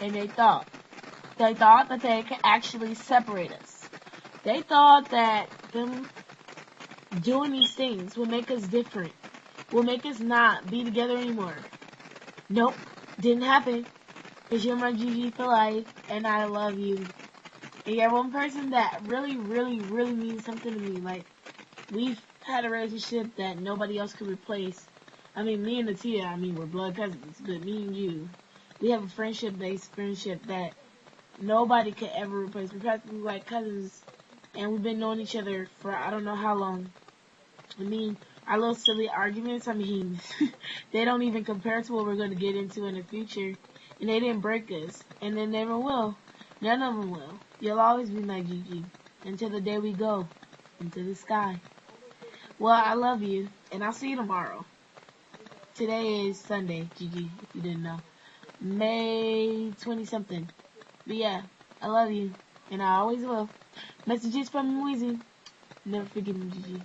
and they thought that they could actually separate us. They thought that them doing these things will make us different, will make us not be together anymore. Nope, didn't happen. Because you're my Gigi for life, and I love you. And you're one person that really, really, really means something to me. Like, we've had a relationship that nobody else could replace. I mean, me and Natia, we're blood cousins, but me and you, we have a friendship-based friendship that nobody could ever replace. We're practically like cousins, and we've been knowing each other for I don't know how long. Our little silly arguments, they don't even compare to what we're going to get into in the future. And they didn't break us, and they never will. None of them will. You'll always be my Gigi, until the day we go into the sky. Well, I love you, and I'll see you tomorrow. Today is Sunday, Gigi, if you didn't know. May 20-something. But yeah, I love you, and I always will. Messages from Weezy. Never forget me, Gigi.